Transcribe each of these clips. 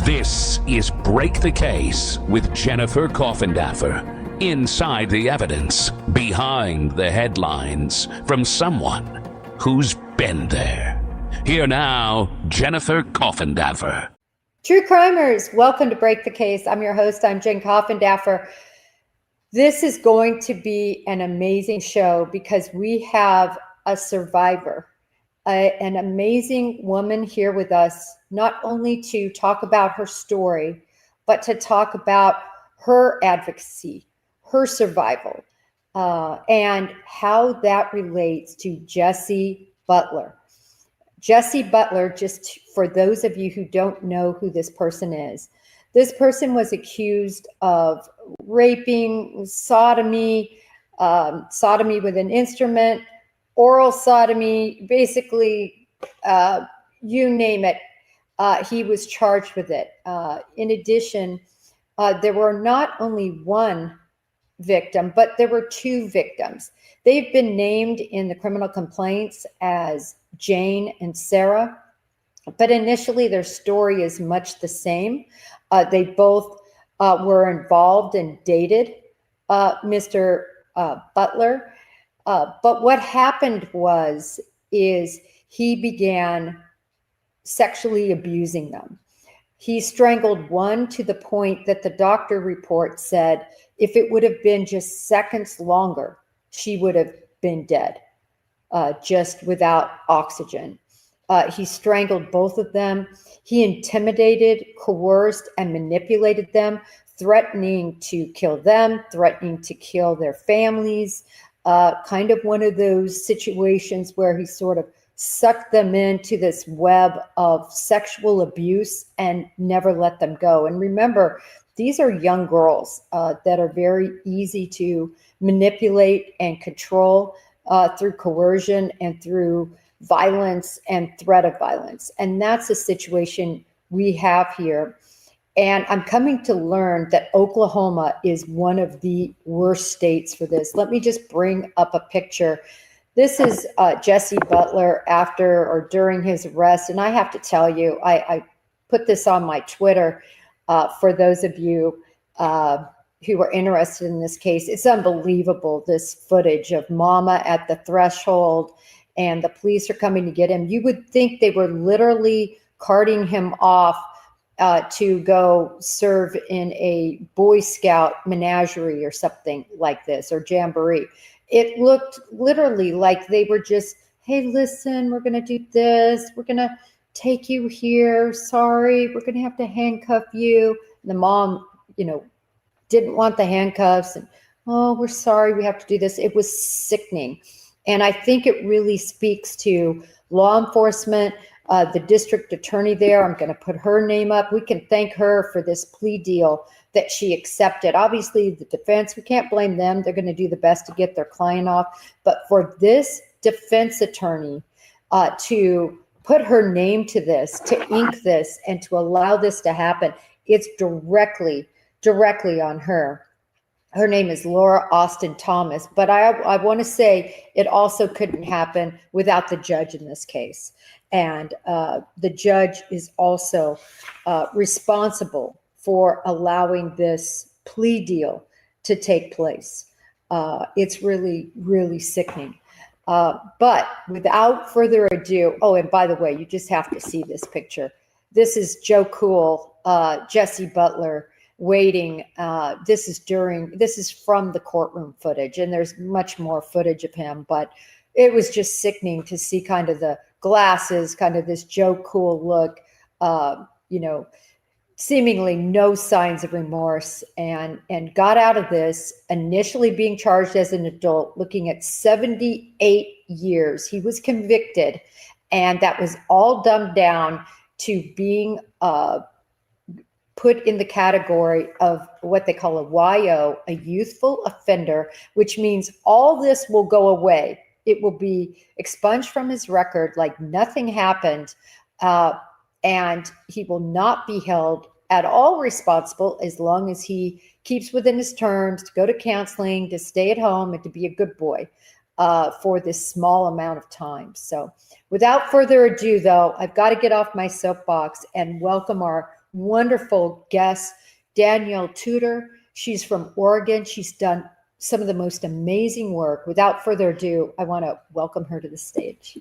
This is Break the Case with Jennifer Coffindaffer. Inside the evidence, behind the headlines, from someone who's been there. Here now, Jennifer Coffindaffer. True crimers, welcome to Break the Case. I'm your host, I'm Jen Coffindaffer. This is going to be an amazing show because we have a survivor, an amazing woman here with us, not only to talk about her story, but to talk about her advocacy, her survival, and how that relates to Jessie Butler. Jessie Butler, just for those of you who don't know who this person is, this person was accused of raping, sodomy, sodomy with an instrument, oral sodomy, basically, you name it, he was charged with it. In addition, there were not only one victim, but there were two victims. They've been named in the criminal complaints as Jane and Sarah, but initially their story is much the same. They both were involved and dated Mr. Butler. But what happened is he began sexually abusing them. He strangled one to the point that the doctor report said if it would have been just seconds longer, she would have been dead, just without oxygen. He strangled both of them. He intimidated, coerced, and manipulated them, threatening to kill them, threatening to kill their families, kind of one of those situations where he sort of sucked them into this web of sexual abuse and never let them go. And remember, these are young girls that are very easy to manipulate and control through coercion and through violence and threat of violence. And that's the situation we have here. And I'm coming to learn that Oklahoma is one of the worst states for this. Let me just bring up a picture. This is Jessie Butler after or during his arrest. And I have to tell you, I put this on my Twitter for those of you who are interested in this case. It's unbelievable, this footage of Mama at the threshold and the police are coming to get him. You would think they were literally carting him off to go serve in a Boy Scout menagerie or something like this, or jamboree. It looked literally like they were just, hey, listen, we're going to do this. We're going to take you here. Sorry, we're going to have to handcuff you. And the mom, didn't want the handcuffs. And, oh, we're sorry, we have to do this. It was sickening. And I think it really speaks to law enforcement, the district attorney there. I'm going to put her name up. We can thank her for this plea deal that she accepted. Obviously, the defense, we can't blame them. They're going to do the best to get their client off. But for this defense attorney to put her name to this, to ink this, and to allow this to happen, it's directly on her. Her name is Laura Austin Thomas, but I want to say it also couldn't happen without the judge in this case. And the judge is also responsible for allowing this plea deal to take place. It's really, really sickening. But without further ado, oh, and by the way, you just have to see this picture. This is Joe Cool, Jessie Butler, waiting. This is from the courtroom footage, and there's much more footage of him, but it was just sickening to see kind of the glasses, kind of this Joe Cool look, seemingly no signs of remorse, and got out of this, initially being charged as an adult, looking at 78 years. He was convicted, and that was all dumbed down to being put in the category of what they call a YO, a youthful offender, which means all this will go away. It will be expunged from his record like nothing happened, and he will not be held at all responsible as long as he keeps within his terms to go to counseling, to stay at home, and to be a good boy for this small amount of time. So without further ado, though, I've got to get off my soapbox and welcome our wonderful guest, Danielle Tudor. She's from Oregon. She's done some of the most amazing work. Without further ado, I want to welcome her to the stage.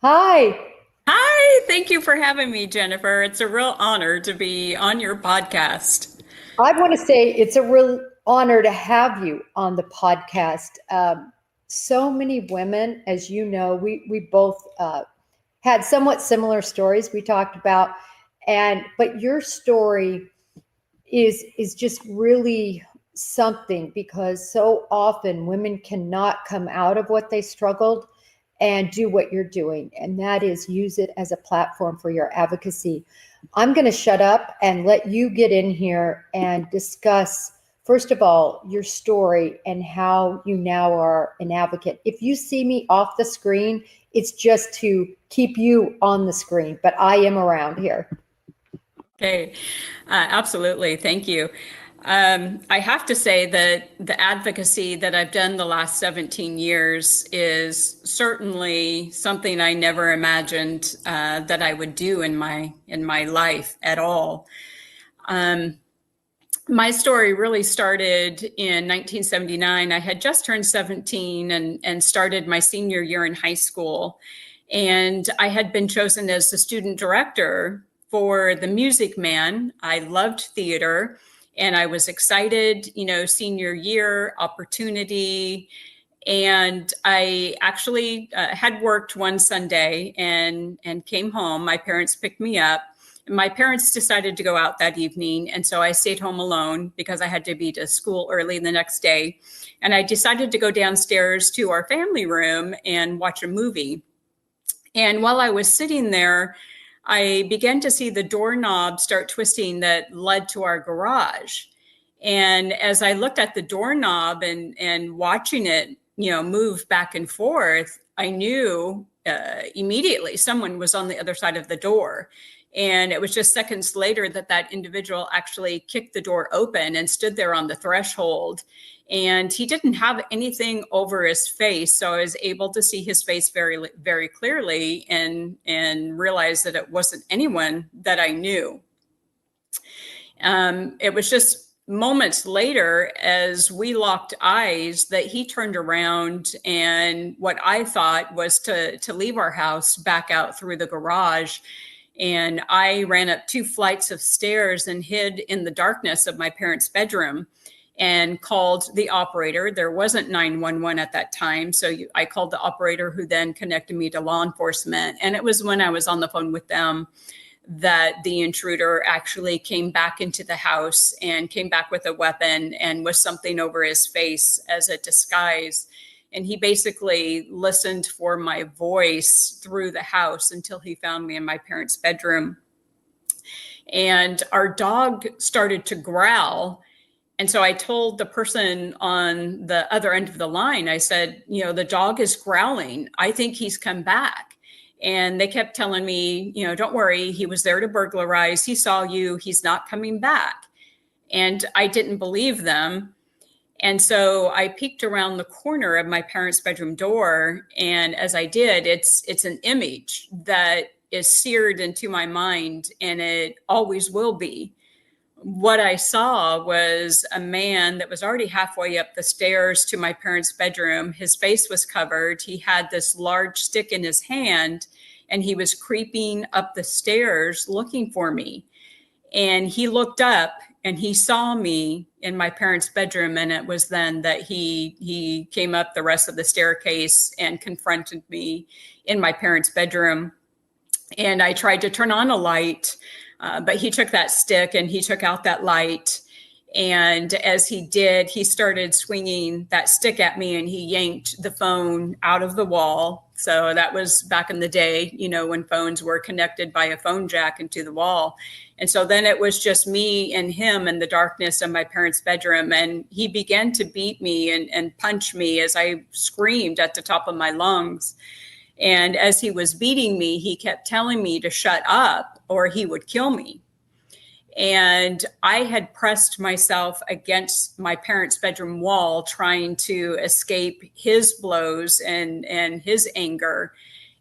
Hi. Hi, thank you for having me, Jennifer. It's a real honor to be on your podcast. I want to say it's a real honor to have you on the podcast. So many women, as you know, we both had somewhat similar stories we talked about, but your story is just really something, because so often women cannot come out of what they struggled and do what you're doing, and that is use it as a platform for your advocacy. I'm going to shut up and let you get in here and discuss, first of all, your story and how you now are an advocate. If you see me off the screen, it's just to keep you on the screen, but I am around here. Okay, absolutely. Thank you. I have to say that the advocacy that I've done the last 17 years is certainly something I never imagined that I would do in my life at all. My story really started in 1979. I had just turned 17 and started my senior year in high school. And I had been chosen as the student director for the Music Man. I loved theater. And I was excited, senior year opportunity. And I actually had worked one Sunday and came home. My parents picked me up. My parents decided to go out that evening. And so I stayed home alone because I had to be to school early the next day. And I decided to go downstairs to our family room and watch a movie. And while I was sitting there, I began to see the doorknob start twisting that led to our garage. And as I looked at the doorknob and watching it, move back and forth, I knew immediately someone was on the other side of the door. And it was just seconds later that individual actually kicked the door open and stood there on the threshold. And he didn't have anything over his face. So I was able to see his face very, very clearly and realize that it wasn't anyone that I knew. It was just moments later, as we locked eyes, that he turned around and what I thought was to leave our house back out through the garage. And I ran up 2 flights of stairs and hid in the darkness of my parents' bedroom and called the operator. There wasn't 911 at that time. So I called the operator, who then connected me to law enforcement. And it was when I was on the phone with them that the intruder actually came back into the house and came back with a weapon and with something over his face as a disguise. And he basically listened for my voice through the house until he found me in my parents' bedroom. And our dog started to growl. And so I told the person on the other end of the line, I said, the dog is growling. I think he's come back. And they kept telling me, don't worry, he was there to burglarize. He saw you. He's not coming back. And I didn't believe them. And so I peeked around the corner of my parents' bedroom door. And as I did, it's an image that is seared into my mind, and it always will be. What I saw was a man that was already halfway up the stairs to my parents' bedroom. His face was covered. He had this large stick in his hand, and he was creeping up the stairs looking for me. And he looked up and he saw me in my parents' bedroom. And it was then that he came up the rest of the staircase and confronted me in my parents' bedroom. And I tried to turn on a light, but he took that stick and he took out that light. And as he did, he started swinging that stick at me, and he yanked the phone out of the wall. So that was back in the day, when phones were connected by a phone jack into the wall. And so then it was just me and him in the darkness of my parents' bedroom. And he began to beat me and punch me as I screamed at the top of my lungs. And as he was beating me, he kept telling me to shut up or he would kill me. And I had pressed myself against my parents' bedroom wall, trying to escape his blows and his anger.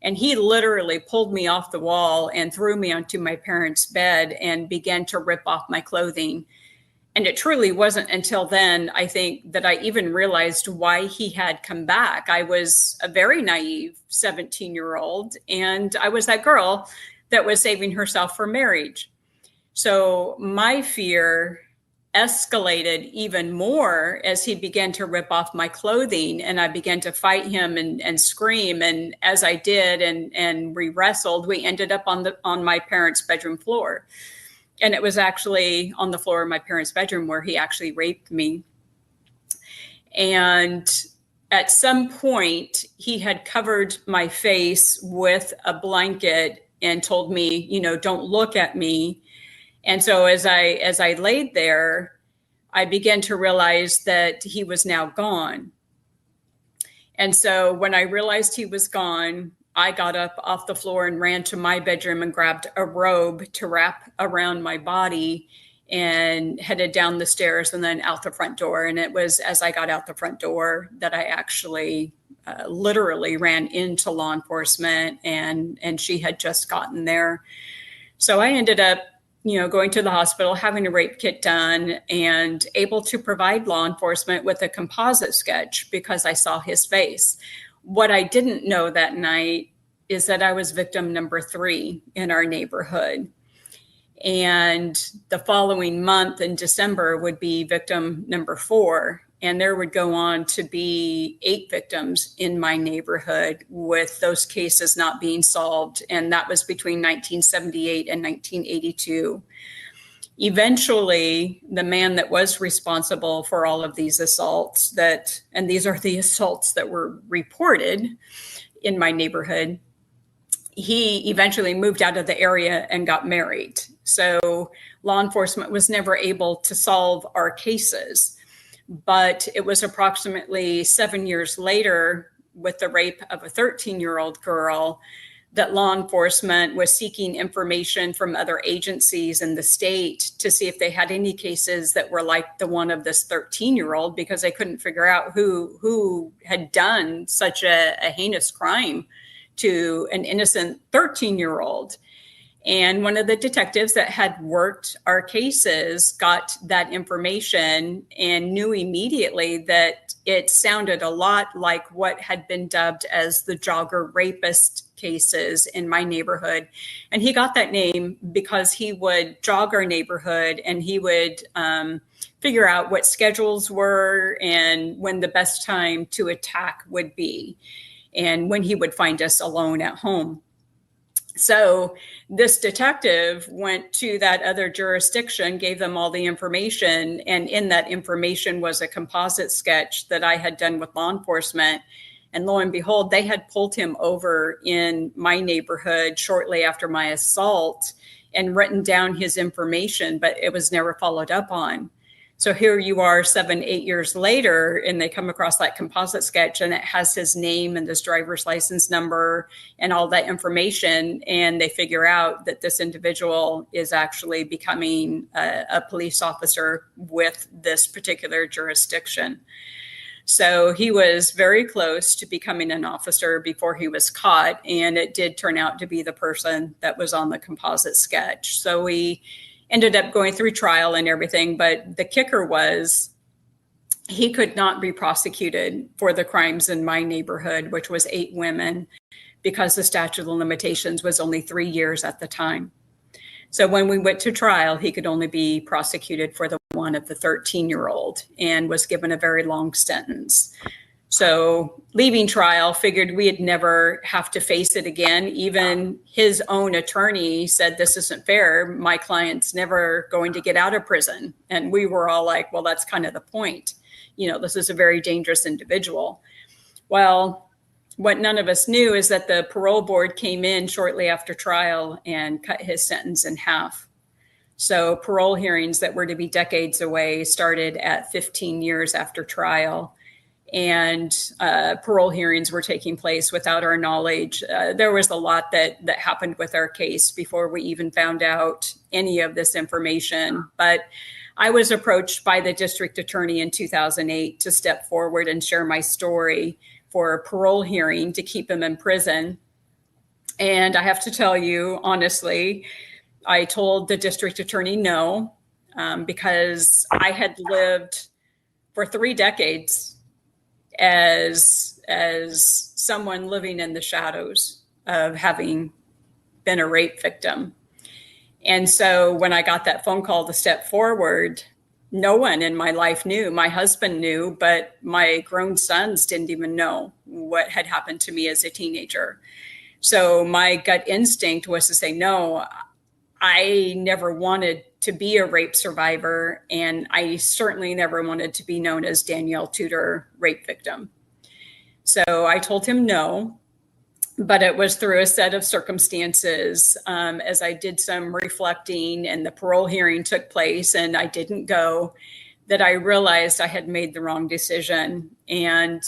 And he literally pulled me off the wall and threw me onto my parents' bed and began to rip off my clothing. And it truly wasn't until then, I think, that I even realized why he had come back. I was a very naive 17-year-old, and I was that girl that was saving herself for marriage. So my fear escalated even more as he began to rip off my clothing, and I began to fight him and scream. And as I did and we wrestled, we ended up on my parents' bedroom floor. And it was actually on the floor of my parents' bedroom where he actually raped me. And at some point, he had covered my face with a blanket and told me, don't look at me. And so as I laid there, I began to realize that he was now gone. And so when I realized he was gone, I got up off the floor and ran to my bedroom and grabbed a robe to wrap around my body and headed down the stairs and then out the front door. And it was as I got out the front door that I actually literally ran into law enforcement, and she had just gotten there. So I ended up going to the hospital, having a rape kit done, and able to provide law enforcement with a composite sketch because I saw his face. What I didn't know that night is that I was victim number 3 in our neighborhood. And the following month in December would be victim number 4. And there would go on to be 8 victims in my neighborhood, with those cases not being solved. And that was between 1978 and 1982. Eventually, the man that was responsible for all of these assaults and these are the assaults that were reported in my neighborhood, he eventually moved out of the area and got married. So law enforcement was never able to solve our cases. But it was approximately 7 years later, with the rape of a 13-year-old girl, that law enforcement was seeking information from other agencies in the state to see if they had any cases that were like the one of this 13-year-old, because they couldn't figure out who had done such a heinous crime to an innocent 13-year-old. And one of the detectives that had worked our cases got that information and knew immediately that it sounded a lot like what had been dubbed as the jogger rapist cases in my neighborhood. And he got that name because he would jog our neighborhood and he would figure out what schedules were and when the best time to attack would be, and when he would find us alone at home. So this detective went to that other jurisdiction, gave them all the information, and in that information was a composite sketch that I had done with law enforcement. And lo and behold, they had pulled him over in my neighborhood shortly after my assault and written down his information, but it was never followed up on. So here you are 7-8 years later, and they come across that composite sketch and it has his name and his driver's license number and all that information. And they figure out that this individual is actually becoming a police officer with this particular jurisdiction. So he was very close to becoming an officer before he was caught. And it did turn out to be the person that was on the composite sketch. So we ended up going through trial and everything. But the kicker was he could not be prosecuted for the crimes in my neighborhood, which was 8 women, because the statute of limitations was only 3 years at the time. So when we went to trial, he could only be prosecuted for the one of the 13-year-old and was given a very long sentence. So leaving trial, figured we'd never have to face it again. Even his own attorney said, this isn't fair. My client's never going to get out of prison. And we were all like, well, that's kind of the point. You know, this is a very dangerous individual. Well, what none of us knew is that the parole board came in shortly after trial and cut his sentence in half. So parole hearings that were to be decades away started at 15 years after trial. And parole hearings were taking place without our knowledge. There was a lot that happened with our case before we even found out any of this information. But I was approached by the district attorney in 2008 to step forward and share my story for a parole hearing to keep him in prison. And I have to tell you, honestly, I told the district attorney no, because I had lived for 3 decades as someone living in the shadows of having been a rape victim. And so when I got that phone call to step forward, no one in my life knew. My husband knew, but my grown sons didn't even know what had happened to me as a teenager. So my gut instinct was to say, no, I never wanted to be a rape survivor. And I certainly never wanted to be known as Danielle Tudor, rape victim. So I told him no, but it was through a set of circumstances, as I did some reflecting and the parole hearing took place and I didn't go, that I realized I had made the wrong decision. And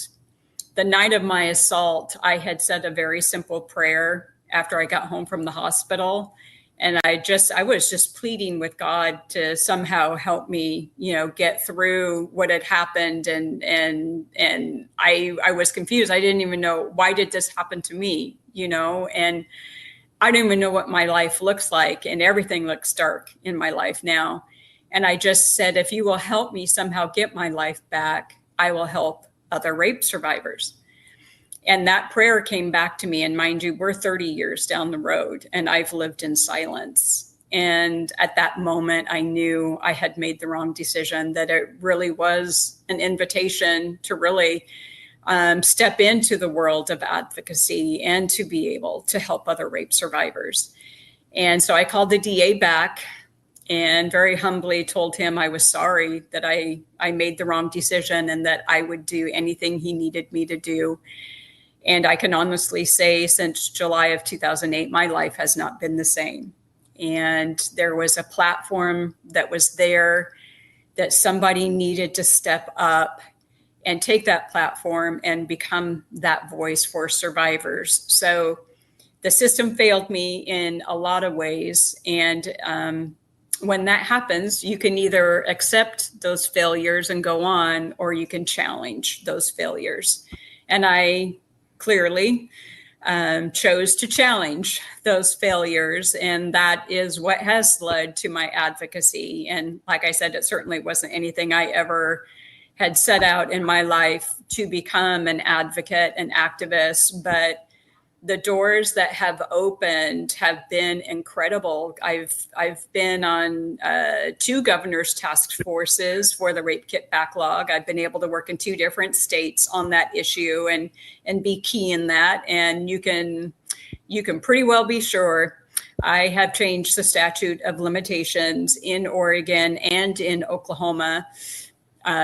the night of my assault, I had said a very simple prayer after I got home from the hospital. And I was just pleading with God to somehow help me, get through what had happened. And I was confused. I didn't even know, why did this happen to me, and I don't even know what my life looks like. And everything looks dark in my life now. And I just said, if you will help me somehow get my life back, I will help other rape survivors. And that prayer came back to me. And mind you, we're 30 years down the road and I've lived in silence. And at that moment, I knew I had made the wrong decision, that it really was an invitation to really step into the world of advocacy and to be able to help other rape survivors. And so I called the DA back and very humbly told him I was sorry that I made the wrong decision and that I would do anything he needed me to do. And I can honestly say since July of 2008, my life has not been the same. And there was a platform that was there that somebody needed to step up and take that platform and become that voice for survivors. So the system failed me in a lot of ways. And when that happens, you can either accept those failures and go on, or you can challenge those failures. And I clearly chose to challenge those failures. And that is what has led to my advocacy. And like I said, it certainly wasn't anything I ever had set out in my life to become an advocate, an activist, but the doors that have opened have been incredible. I've been on 2 governor's task forces for the rape kit backlog. I've been able to work in 2 different states on that issue and be key in that. And you can pretty well be sure I have changed the statute of limitations in Oregon and in Oklahoma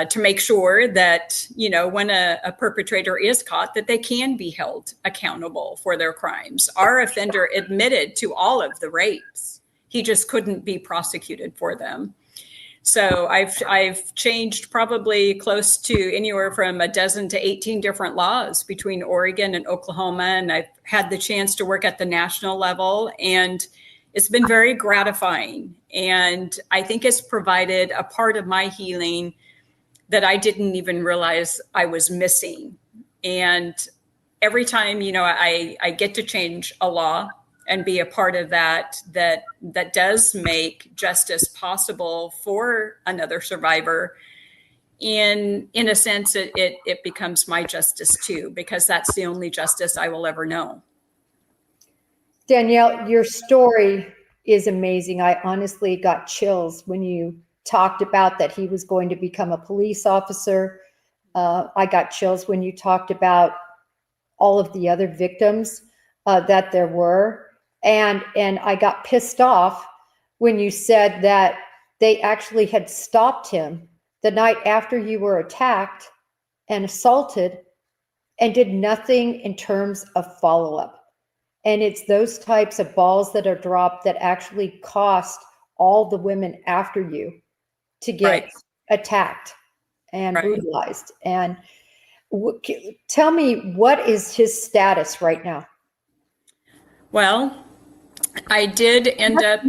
to make sure that, when a perpetrator is caught, that they can be held accountable for their crimes. Our offender admitted to all of the rapes. He just couldn't be prosecuted for them. So I've changed probably close to anywhere from a dozen to 18 different laws between Oregon and Oklahoma. And I've had the chance to work at the national level, and it's been very gratifying. And I think it's provided a part of my healing that I didn't even realize I was missing. And every time, I get to change a law and be a part of that does make justice possible for another survivor. In a sense, it becomes my justice too, because that's the only justice I will ever know. Danielle, your story is amazing. I honestly got chills when you talked about that he was going to become a police officer. I got chills when you talked about all of the other victims that there were. And I got pissed off when you said that they actually had stopped him the night after you were attacked and assaulted and did nothing in terms of follow-up. And it's those types of balls that are dropped that actually cost all the women after you to get attacked and brutalized. And tell me, what is his status right now? Well, I did end up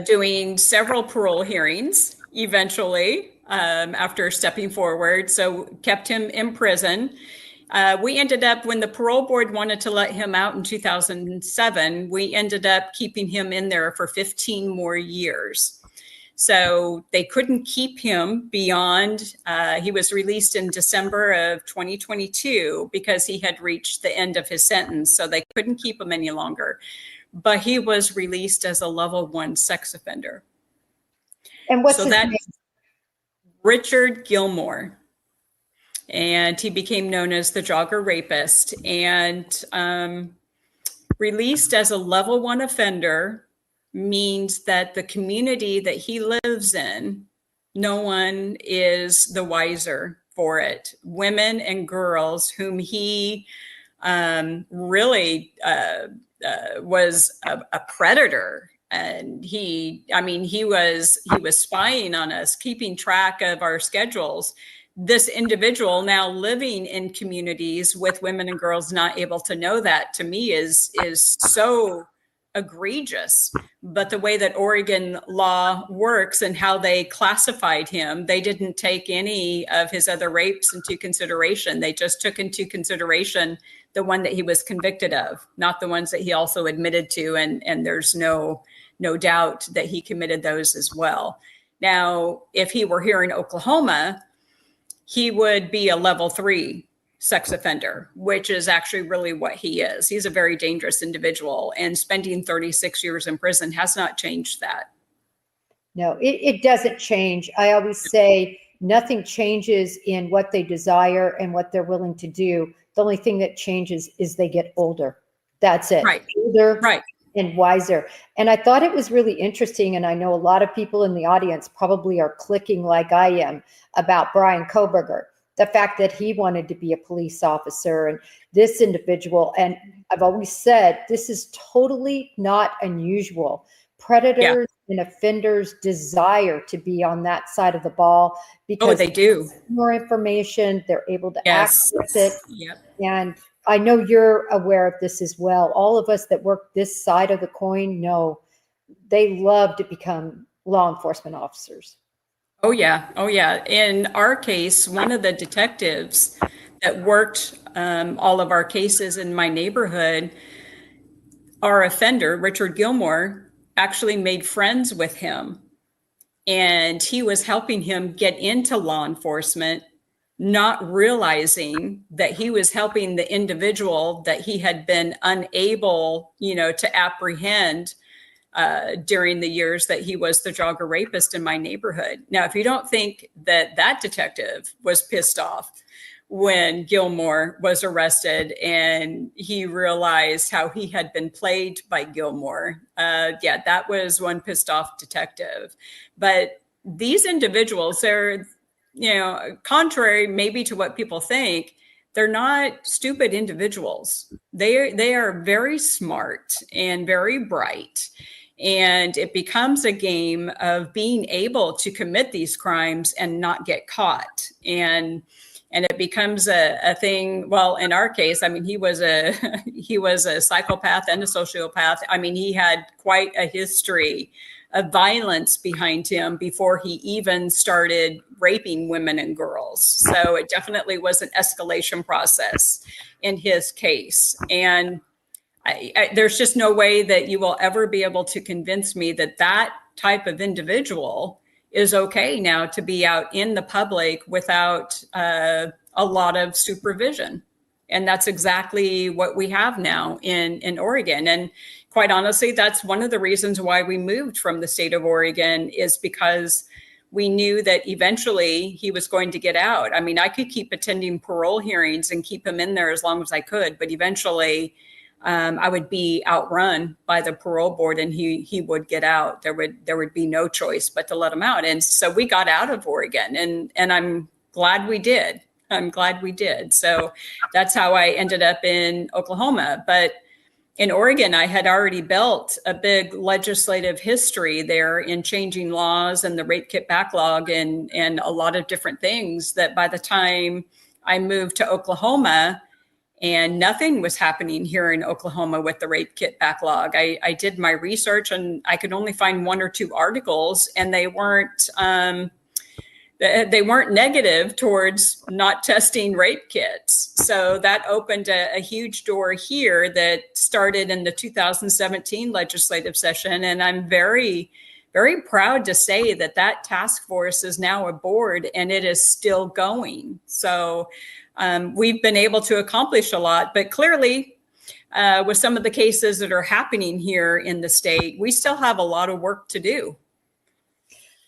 doing several parole hearings eventually after stepping forward. So kept him in prison. We ended up, when the parole board wanted to let him out in 2007, we ended up keeping him in there for 15 more years. So they couldn't keep him beyond, he was released in December of 2022 because he had reached the end of his sentence. So they couldn't keep him any longer. But he was released as a level 1 sex offender. And what's his name? Richard Gilmore. And he became known as the jogger rapist, and released as a level 1 offender means that the community that he lives in, no one is the wiser for it. Women and girls whom he really was a predator. And he was spying on us, keeping track of our schedules. This individual now living in communities with women and girls not able to know that, to me is so egregious. But the way that Oregon law works and how they classified him, they didn't take any of his other rapes into consideration. They just took into consideration the one that he was convicted of, not the ones that he also admitted to. And there's no doubt that he committed those as well. Now, if he were here in Oklahoma, he would be a level 3 sex offender, which is actually really what he is. He's a very dangerous individual, and spending 36 years in prison has not changed that. No, it doesn't change. I always say nothing changes in what they desire and what they're willing to do. The only thing that changes is they get older. That's it. Right. Older. Right. And wiser. And I thought it was really interesting. And I know a lot of people in the audience probably are clicking like I am about Brian Koberger, the fact that he wanted to be a police officer, and this individual. And I've always said, this is totally not unusual. Predators and offenders desire to be on that side of the ball because they do. More information, they're able to Yes. access it. Yep. And I know you're aware of this as well. All of us that work this side of the coin know they love to become law enforcement officers. Oh, yeah. Oh, yeah. In our case, one of the detectives that worked all of our cases in my neighborhood, our offender, Richard Gilmore, actually made friends with him. And he was helping him get into law enforcement, not realizing that he was helping the individual that he had been unable, to apprehend during the years that he was the jogger rapist in my neighborhood. Now, if you don't think that detective was pissed off when Gilmore was arrested and he realized how he had been played by Gilmore, that was one pissed off detective. But these individuals, they're, contrary maybe to what people think, they're not stupid individuals. They are very smart and very bright. And it becomes a game of being able to commit these crimes and not get caught. And it becomes a thing. Well, in our case, he was a psychopath and a sociopath. He had quite a history of violence behind him before he even started raping women and girls. So it definitely was an escalation process in his case. And there's just no way that you will ever be able to convince me that type of individual is okay now to be out in the public without a lot of supervision. And that's exactly what we have now in Oregon. And quite honestly, that's one of the reasons why we moved from the state of Oregon, is because we knew that eventually he was going to get out. I could keep attending parole hearings and keep him in there as long as I could, but eventually I would be outrun by the parole board and he would get out. There would be no choice but to let him out. And so we got out of Oregon, and I'm glad we did. So that's how I ended up in Oklahoma. But in Oregon, I had already built a big legislative history there in changing laws and the rape kit backlog and a lot of different things, that by the time I moved to Oklahoma, and nothing was happening here in Oklahoma with the rape kit backlog. I did my research and I could only find 1 or 2 articles, and they weren't they weren't negative towards not testing rape kits. So that opened a huge door here that started in the 2017 legislative session. And I'm very, very proud to say that that task force is now aboard and it is still going. So we've been able to accomplish a lot, but clearly with some of the cases that are happening here in the state, we still have a lot of work to do.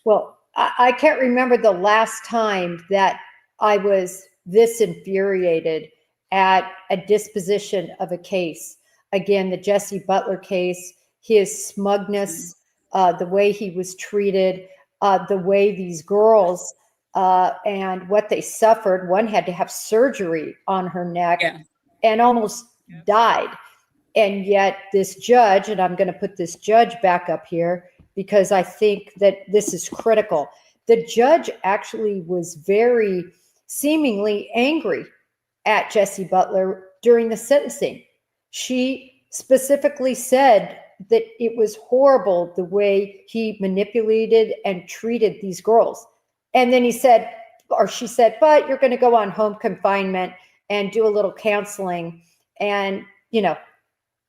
Well, I can't remember the last time that I was this infuriated at a disposition of a case. Again, the Jesse Butler case, his smugness, the way he was treated, the way these girls and what they suffered. One had to have surgery on her neck and almost died. And yet this judge, and I'm going to put this judge back up here, because I think that this is critical. The judge actually was very seemingly angry at Jesse Butler during the sentencing. She specifically said that it was horrible the way he manipulated and treated these girls. And then he said, or she said, but you're going to go on home confinement and do a little counseling. And, you know,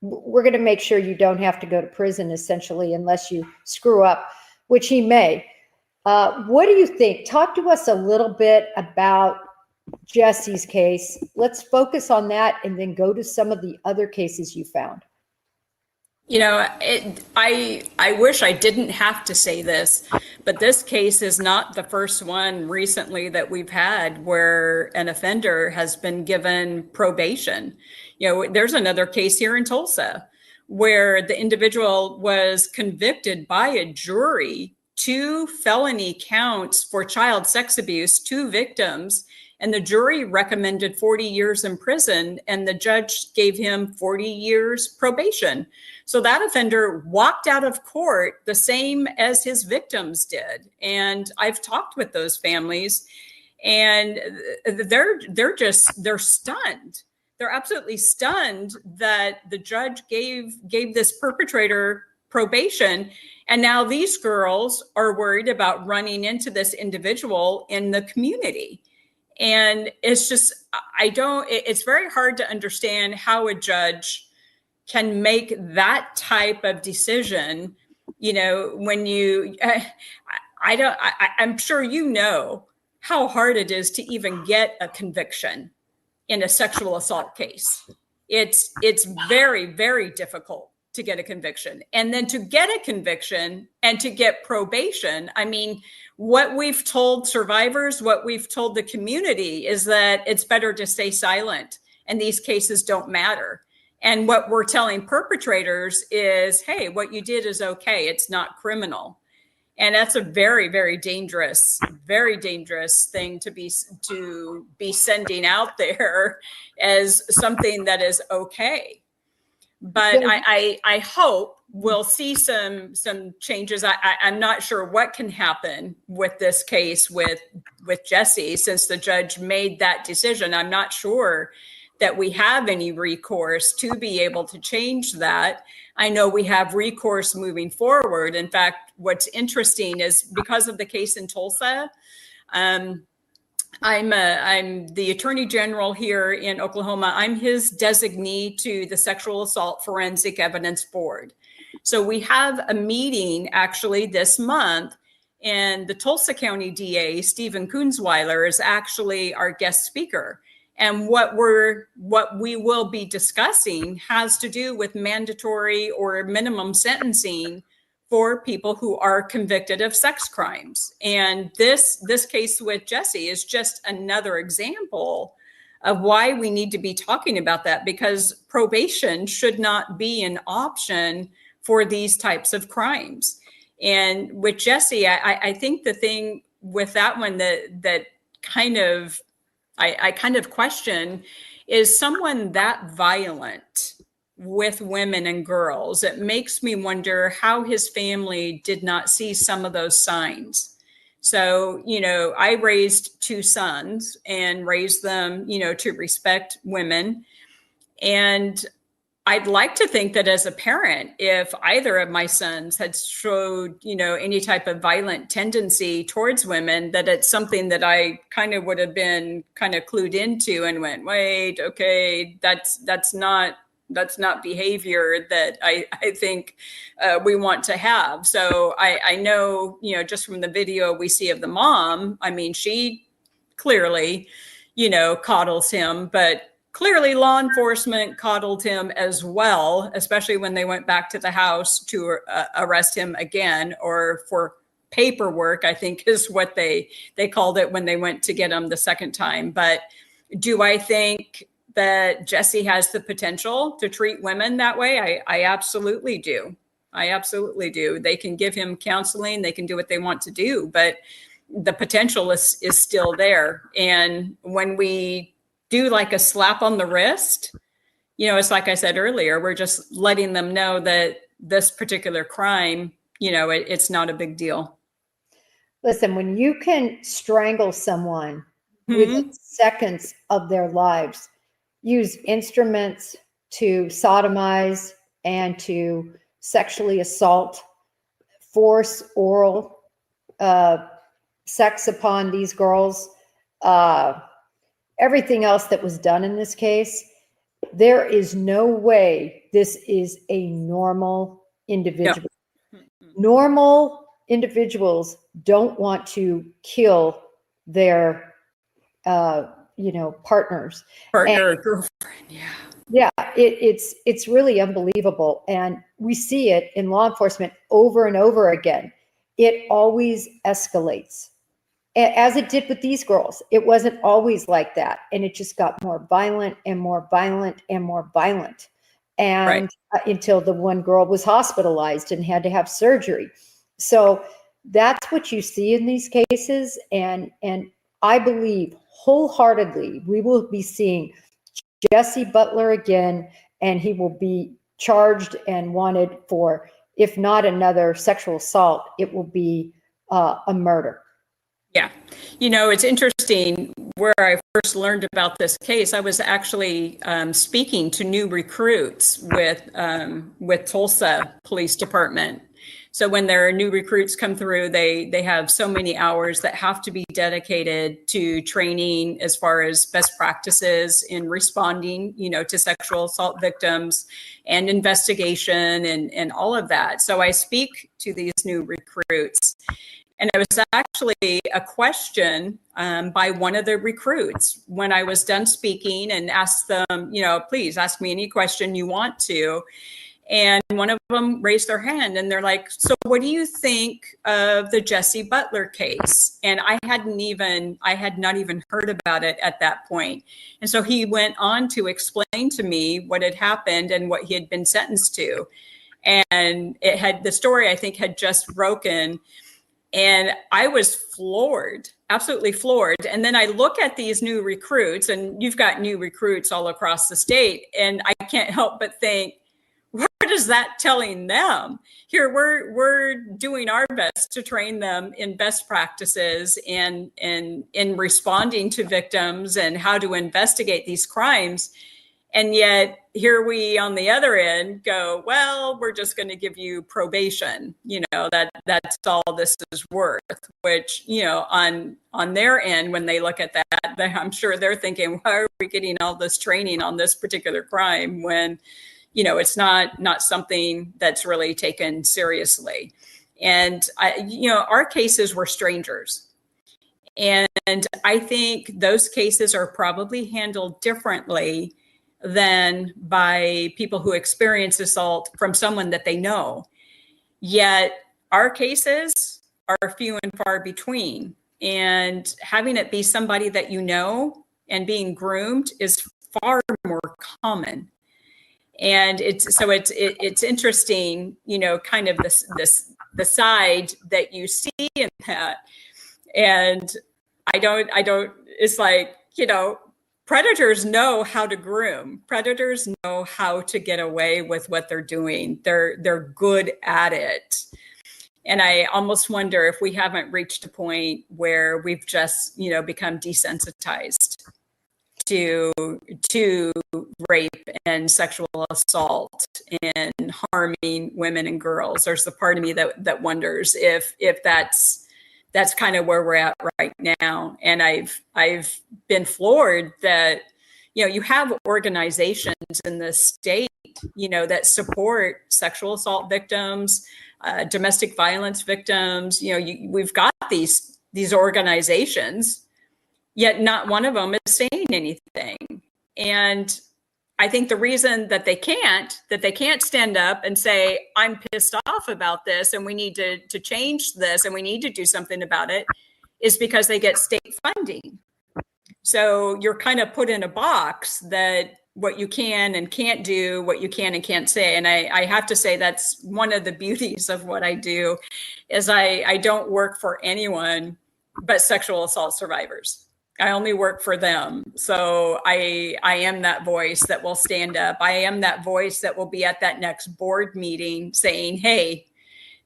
we're going to make sure you don't have to go to prison, essentially, unless you screw up, which he may. What do you think? Talk to us a little bit about Jesse's case. Let's focus on that and then go to some of the other cases you found. You know, I wish I didn't have to say this, but this case is not the first one recently that we've had where an offender has been given probation. You know, there's another case here in Tulsa where the individual was convicted by a jury, 2 felony counts for child sex abuse, 2 victims, and the jury recommended 40 years in prison, and the judge gave him 40 years probation. So that offender walked out of court the same as his victims did. And I've talked with those families, and they're stunned. They're absolutely stunned that the judge gave this perpetrator probation. And now these girls are worried about running into this individual in the community. And it's just, it's very hard to understand how a judge can make that type of decision. You know, when I'm sure you know how hard it is to even get a conviction in a sexual assault case. It's very, very difficult to get a conviction. And then to get a conviction and to get probation, I mean, what we've told survivors, what we've told the community is that it's better to stay silent and these cases don't matter. And what we're telling perpetrators is, hey, what you did is okay. It's not criminal. And that's a very, very dangerous thing to be sending out there as something that is okay. But I hope we'll see some changes. I'm not sure what can happen with this case with Jesse, since the judge made that decision. I'm not sure that we have any recourse to be able to change that. I know we have recourse moving forward. In fact, what's interesting is because of the case in Tulsa, I'm the Attorney General here in Oklahoma. I'm his designee to the Sexual Assault Forensic Evidence Board. So we have a meeting actually this month, and the Tulsa County DA, Stephen Kunzweiler, is actually our guest speaker. And what we will be discussing has to do with mandatory or minimum sentencing for people who are convicted of sex crimes. And this case with Jesse is just another example of why we need to be talking about that, because probation should not be an option for these types of crimes. And with Jesse, I think the thing with that one that kind of I kind of question is someone that violent with women and girls. It makes me wonder how his family did not see some of those signs. So, you know, I raised 2 sons and raised them, you know, to respect women. And I'd like to think that as a parent, if either of my sons had showed, any type of violent tendency towards women, that it's something that I kind of would have been kind of clued into and went, wait, okay, that's not behavior that I think we want to have. So I know, just from the video we see of the mom, I mean, she clearly, coddles him, but clearly law enforcement coddled him as well, especially when they went back to the house to arrest him again, or for paperwork, I think is what they called it when they went to get him the second time. But do I think that Jesse has the potential to treat women that way? I absolutely do. I absolutely do. They can give him counseling. They can do what they want to do, but the potential is still there. And when we do like a slap on the wrist, it's like I said earlier, we're just letting them know that this particular crime, it's not a big deal. Listen, when you can strangle someone within seconds of their lives, use instruments to sodomize and to sexually assault, force oral sex upon these girls, everything else that was done in this case, there is no way this is a normal individual. No. Normal individuals don't want to kill their, partners. Partner, girlfriend, yeah. Yeah, it's really unbelievable. And we see it in law enforcement over and over again. It always escalates. As it did with these girls. It wasn't always like that. And it just got more violent and more violent and more violent. And until the one girl was hospitalized and had to have surgery. So that's what you see in these cases. And I believe wholeheartedly we will be seeing Jesse Butler again, and he will be charged and wanted for, if not another sexual assault, it will be a murder. Yeah. It's interesting. Where I first learned about this case, I was actually speaking to new recruits with Tulsa Police Department. So when their new recruits come through, they have so many hours that have to be dedicated to training as far as best practices in responding, to sexual assault victims and investigation and all of that. So I speak to these new recruits. And it was actually a question by one of the recruits when I was done speaking, and asked them, please ask me any question you want to. And one of them raised their hand and they're like, so what do you think of the Jesse Butler case? And I had not even heard about it at that point. And so he went on to explain to me what had happened and what he had been sentenced to. And the story, I think, had just broken. And I was floored, absolutely floored. And then I look at these new recruits, and you've got new recruits all across the state, and I can't help but think, what is that telling them? Here, we're doing our best to train them in best practices and in responding to victims and how to investigate these crimes. And yet here we on the other end go, well, we're just going to give you probation. That's all this is worth, which, on their end, when they look at that, I'm sure they're thinking, why are we getting all this training on this particular crime when, it's not something that's really taken seriously. And our cases were strangers. And I think those cases are probably handled differently than by people who experience assault from someone that they know. Yet our cases are few and far between. And having it be somebody that you know and being groomed is far more common. And it's interesting, kind of the side that you see in that. And I don't, it's like, predators know how to groom. Predators know how to get away with what they're doing. They're good at it. And I almost wonder if we haven't reached a point where we've just, become desensitized. to rape and sexual assault and harming women and girls. There's the part of me that wonders if that's kind of where we're at right now. And I've been floored that, you have organizations in the state, that support sexual assault victims, domestic violence victims. We've got these organizations, yet not one of them is saying anything. And I think the reason that they can't stand up and say, I'm pissed off about this and we need to change this and we need to do something about it, is because they get state funding. So you're kind of put in a box that what you can and can't do, what you can and can't say. And I have to say that's one of the beauties of what I do, is I don't work for anyone but sexual assault survivors. I only work for them. So I am that voice that will stand up. I am that voice that will be at that next board meeting saying, hey,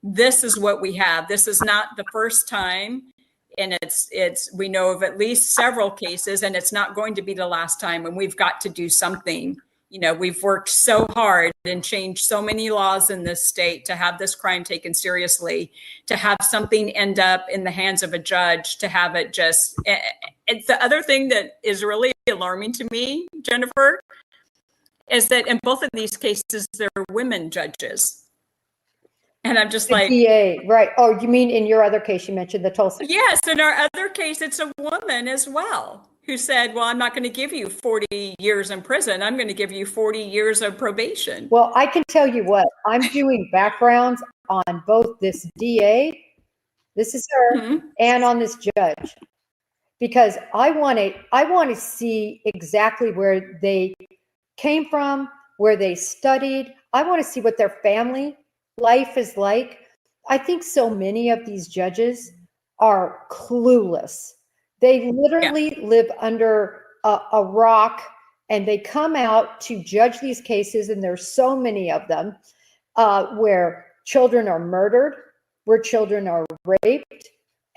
this is what we have. This is not the first time. And we know of at least several cases, and it's not going to be the last time. And we've got to do something. We've worked so hard and changed so many laws in this state to have this crime taken seriously, to have something end up in the hands of a judge, to have it just. It's the other thing that is really alarming to me, Jennifer, is that in both of these cases, there are women judges. And I'm just like, DA, right? Oh, you mean in your other case, you mentioned the Tulsa? Yes, in our other case, it's a woman as well who said, well, I'm not going to give you 40 years in prison. I'm going to give you 40 years of probation. Well, I can tell you what, I'm doing backgrounds on both this DA, this is her, and on this judge, because I want to see exactly where they came from, where they studied. I want to see what their family life is like. I think so many of these judges are clueless. They literally live under a rock, and they come out to judge these cases. And there's so many of them where children are murdered, where children are raped,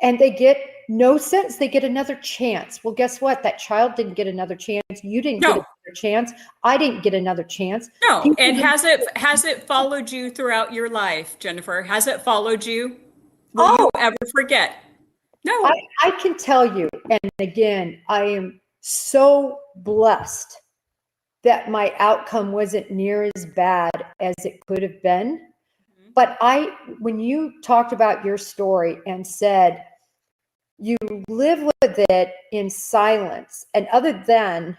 and they get no sentence. They get another chance. Well, guess what? That child didn't get another chance. You didn't get another chance. I didn't get another chance. No. And has it followed you throughout your life, Jennifer? Has it followed you? Will you ever forget? No. I can tell you, and again, I am so blessed that my outcome wasn't near as bad as it could have been. But when you talked about your story and said you live with it in silence, and other than,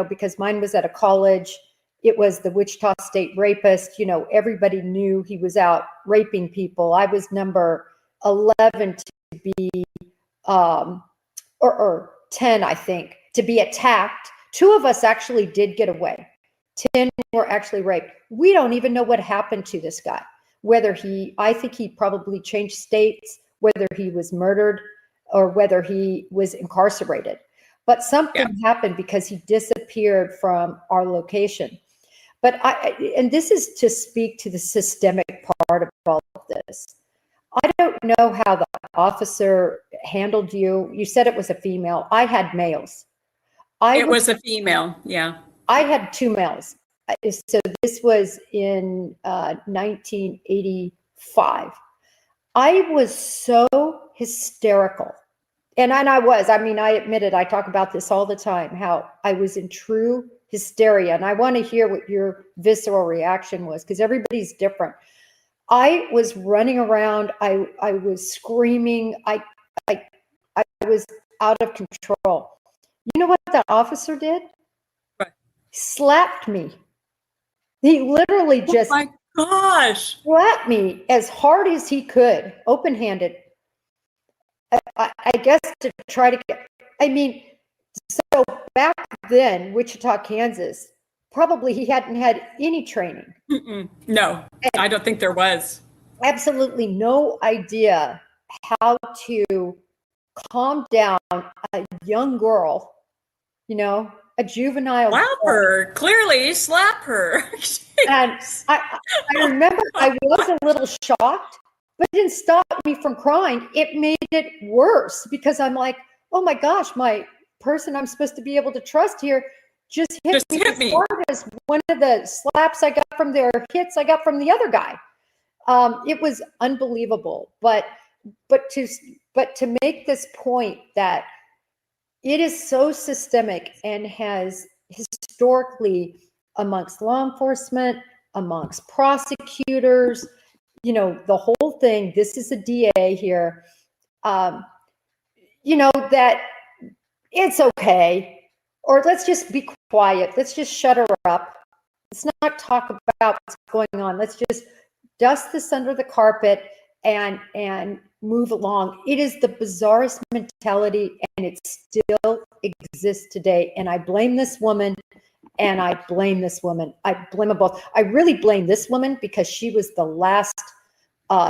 because mine was at a college, it was the Wichita State rapist, everybody knew he was out raping people. I was number 11 to be, or 10, I think, to be attacked. 2 of us actually did get away. 10 were actually raped. We don't even know what happened to this guy. Whether I think he probably changed states, whether he was murdered or whether he was incarcerated. But something happened because he disappeared from our location. But and this is to speak to the systemic part of all of this. I don't know how the officer handled you. You said it was a female. I had males. It was a female, yeah. I had 2 males. So this was in 1985. I was so hysterical. And I admit it, I talk about this all the time, how I was in true hysteria. And I want to hear what your visceral reaction was, because everybody's different. I was running around. I was screaming. I was out of control. You know what that officer did? What? Slapped me. He literally just slapped me as hard as he could, open-handed. I guess to try to get, so back then, Wichita, Kansas, probably he hadn't had any training. No, I don't think there was. Absolutely no idea how to calm down a young girl, a juvenile. Slap her, clearly slap her. And I remember I was a little shocked, but it didn't stop me from crying. It made it worse because I'm like, oh my gosh, my person I'm supposed to be able to trust here just hit me hit as me. hard as one of the slaps I got from their hits I got from the other guy. It was unbelievable. But to make this point that it is so systemic and has historically amongst law enforcement, amongst prosecutors, you know, the whole thing, this is a DA here, you know, that it's okay, or let's just be quiet. Let's just shut her up. Let's not talk about what's going on. Let's just dust this under the carpet and move along. It is the bizarrest mentality, and it still exists today. And I blame this woman, and I blame this woman. I blame them both. I really blame this woman because she was the last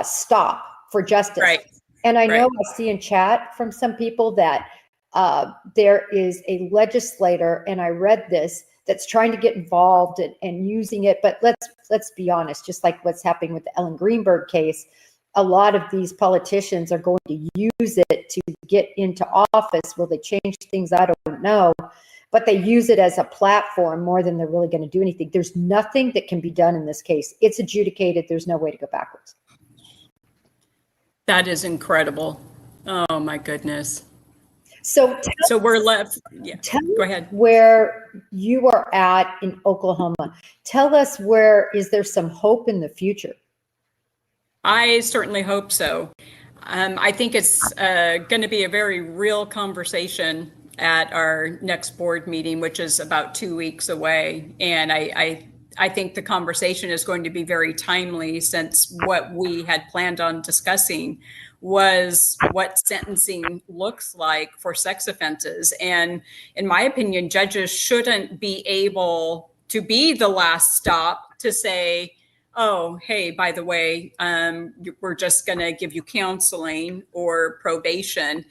stop for justice. Right. And I know I see in chat from some people that there is a legislator, and I read this, that's trying to get involved and using it. But let's be honest, just like what's happening with the Ellen Greenberg case, a lot of these politicians are going to use it to get into office. Will they change things? I don't know. But they use it as a platform more than they're really going to do anything. There's nothing that can be done in this case. It's adjudicated. There's no way to go backwards. That is incredible. Oh my goodness. So we're left. Yeah. Go ahead. Where you are at in Oklahoma. Tell us, is there some hope in the future? I certainly hope so. I think it's going to be a very real conversation at our next board meeting, which is about 2 weeks away. And I think the conversation is going to be very timely, since what we had planned on discussing was what sentencing looks like for sex offenses. And in my opinion, judges shouldn't be able to be the last stop to say, oh, hey, by the way, we're just going to give you counseling or probation.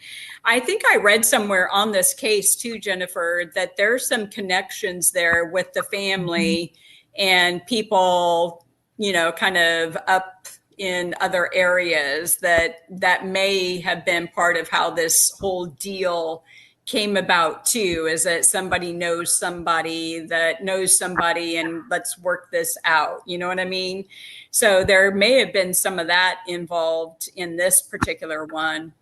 I think I read somewhere on this case too, Jennifer, that there's some connections there with the family and people, you know, kind of up in other areas that may have been part of how this whole deal came about too, is that somebody knows somebody that knows somebody, and let's work this out. You know what I mean? So there may have been some of that involved in this particular one.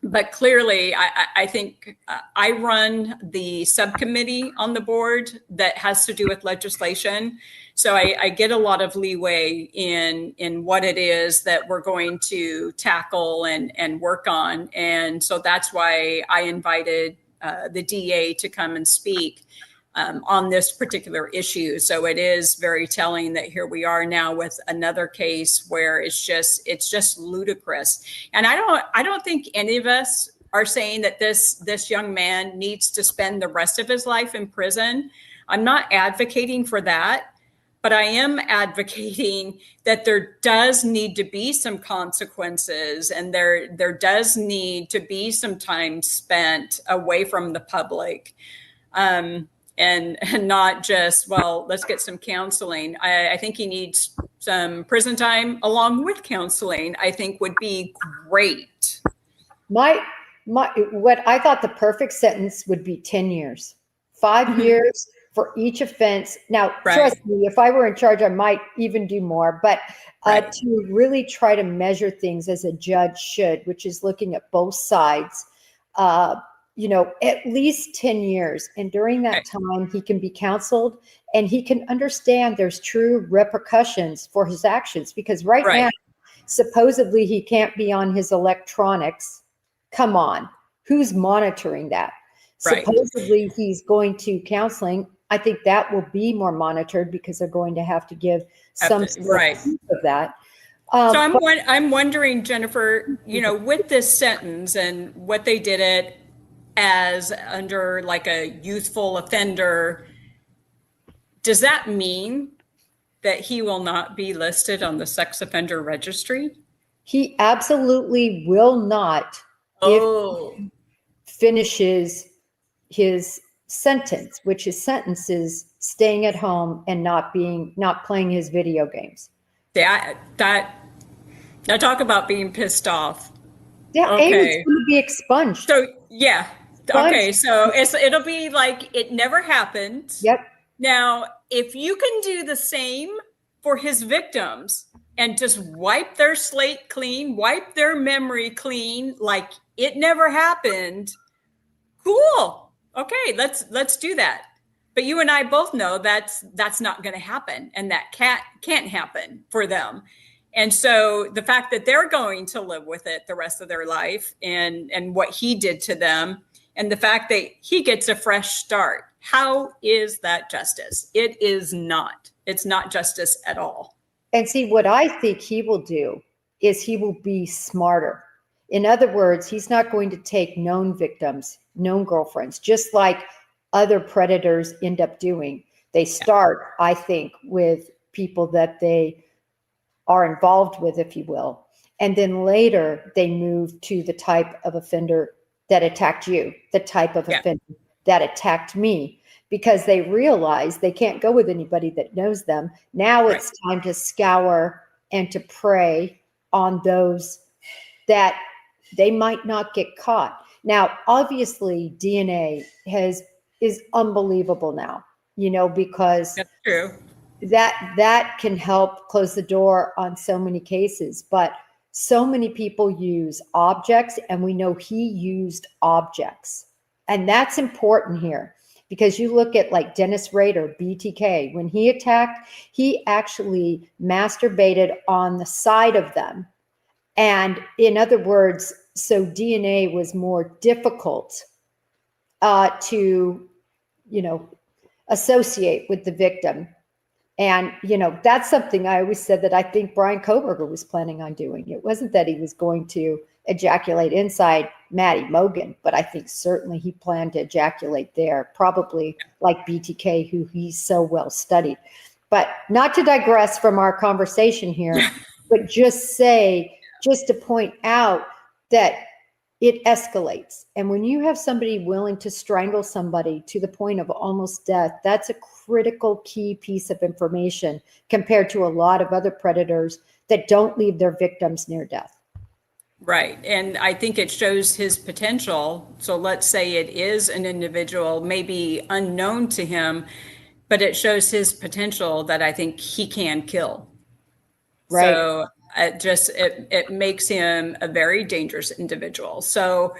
But clearly, I think I run the subcommittee on the board that has to do with legislation. So I get a lot of leeway in what it is that we're going to tackle and work on. And so that's why I invited the DA to come and speak on this particular issue. So it is very telling that here we are now with another case where it's just ludicrous. And I don't think any of us are saying that this young man needs to spend the rest of his life in prison. I'm not advocating for that, but I am advocating that there does need to be some consequences, and there does need to be some time spent away from the public. And not just, well, let's get some counseling. I think he needs some prison time along with counseling, I think would be great. What I thought the perfect sentence would be 10 years, 5 years for each offense. Now, trust me, if I were in charge, I might even do more, but to really try to measure things as a judge should, which is looking at both sides, you know, at least 10 years. And during that time, he can be counseled and he can understand there's true repercussions for his actions, because right now, supposedly he can't be on his electronics. Come on, who's monitoring that? Supposedly he's going to counseling. I think that will be more monitored because they're going to have to give some sort of that. So I'm wondering, Jennifer, you know, with this sentence and what they did it as under like a youthful offender, does that mean that he will not be listed on the sex offender registry? He absolutely will not if he finishes his sentence, which his sentence is staying at home and not playing his video games. Yeah, now talk about being pissed off. Yeah, and it's going to be expunged. So yeah, Okay, so it'll be like it never happened. Yep. Now, if you can do the same for his victims and just wipe their slate clean, wipe their memory clean, like it never happened, cool. Okay, let's do that. But you and I both know that's not going to happen, and that can't happen for them. And so the fact that they're going to live with it the rest of their life, and what he did to them, and the fact that he gets a fresh start, how is that justice? It is not. It's not justice at all. And see, what I think he will do is he will be smarter. In other words, he's not going to take known victims, known girlfriends, just like other predators end up doing. They start, I think, with people that they are involved with, if you will. And then later they move to the type of offender that attacked you, the type of offender that attacked me, because they realize they can't go with anybody that knows them. Now it's time to scour and to prey on those that they might not get caught. Now, obviously, DNA is unbelievable now, because that's true. That can help close the door on so many cases. But so many people use objects, and we know he used objects. And that's important here, because you look at like Dennis Rader, BTK, when he attacked, he actually masturbated on the side of them. And in other words, so DNA was more difficult to, associate with the victim. And, that's something I always said that I think Brian Koberger was planning on doing. It wasn't that he was going to ejaculate inside Maddie Mogan, but I think certainly he planned to ejaculate there, probably like BTK, who he's so well studied. But not to digress from our conversation here, but just to point out that it escalates. And when you have somebody willing to strangle somebody to the point of almost death, that's a critical key piece of information compared to a lot of other predators that don't leave their victims near death. Right. And I think it shows his potential. So let's say it is an individual, maybe unknown to him, but it shows his potential that I think he can kill. Right. So it makes him a very dangerous individual. So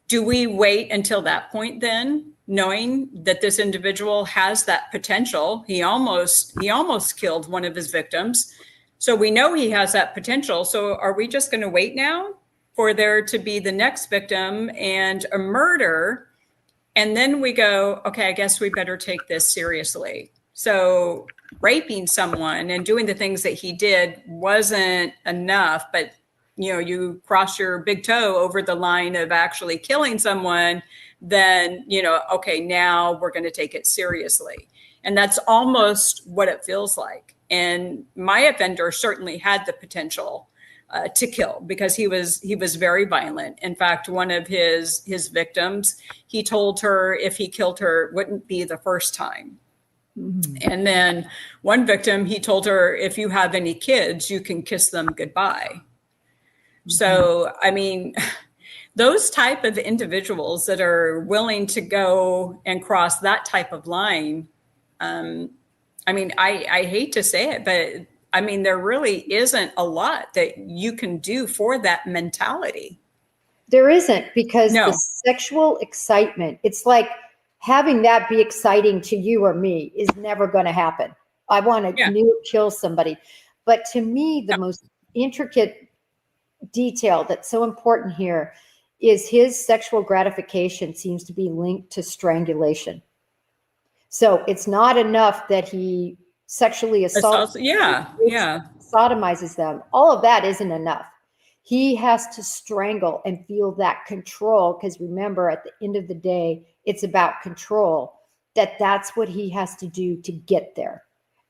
do we wait until that point then, knowing that this individual has that potential? He almost killed one of his victims. So we know he has that potential. So are we just going to wait now for there to be the next victim and a murder? And then we go, okay, I guess we better take this seriously. So raping someone and doing the things that he did wasn't enough, but you cross your big toe over the line of actually killing someone, then, okay, now we're going to take it seriously. And that's almost what it feels like. And my offender certainly had the potential to kill, because he was very violent. In fact, one of his victims, he told her if he killed her, it wouldn't be the first time. Mm-hmm. And then one victim, he told her, if you have any kids, you can kiss them goodbye. Mm-hmm. So, I mean, those type of individuals that are willing to go and cross that type of line, I mean, I hate to say it, but I mean, there really isn't a lot that you can do for that mentality. There isn't, because the sexual excitement, it's like having that be exciting to you or me is never going to happen. I want to kill somebody. But to me, the most intricate detail that's so important here is his sexual gratification seems to be linked to strangulation. So it's not enough that he sexually assaults, sodomizes them. All of that isn't enough. He has to strangle and feel that control, because remember, at the end of the day, it's about control. That's what he has to do to get there.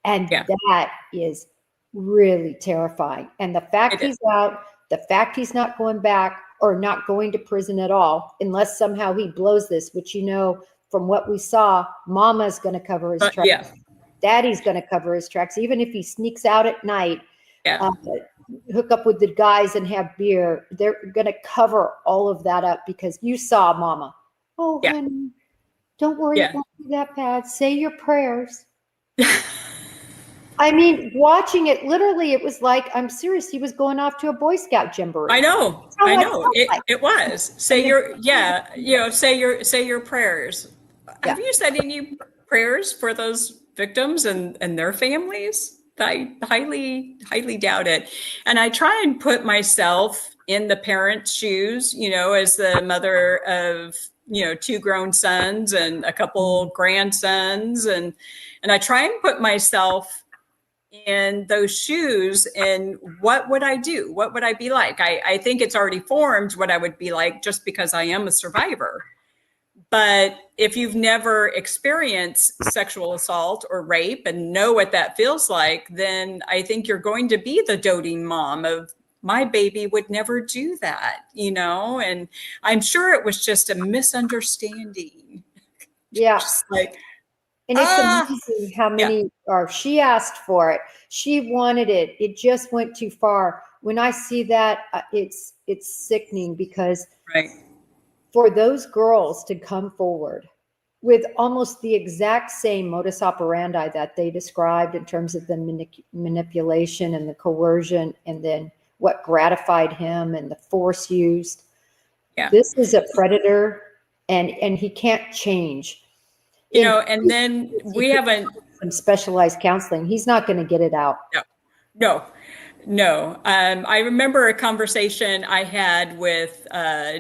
And that is really terrifying. And the fact he's out, the fact he's not going back or not going to prison at all, unless somehow he blows this, which, from what we saw, Mama's going to cover his tracks. Daddy's going to cover his tracks. Even if he sneaks out at night, hook up with the guys and have beer, they're going to cover all of that up, because you saw Mama. Oh, Yeah. honey, don't worry, Yeah. it won't be that bad. Say your prayers. I mean, watching it, literally, it was like, I'm serious. He was going off to a Boy Scout jamboree. I know. That's how I I know. felt like. It was. And Say your prayers. yeah, Have you said any prayers for those victims and their families? I highly doubt it. And I try and put myself in the parents' shoes, as the mother of, two grown sons and a couple grandsons. And I try and put myself in those shoes, and what would I do? What would I be like? I think it's already formed what I would be like just because I am a survivor. But if you've never experienced sexual assault or rape and know what that feels like, then I think you're going to be the doting mom of, my baby would never do that, and I'm sure it was just a misunderstanding. yeah. Just like, And it's amazing how yeah. many, or she asked for it. She wanted it. It just went too far. When I see that, it's sickening, because Right. for those girls to come forward with almost the exact same modus operandi that they described in terms of the manipulation and the coercion, and then what gratified him and the force used. Yeah. This is a predator, and he can't change. And then we haven't. Some specialized counseling. He's not going to get it out. No. I remember a conversation I had with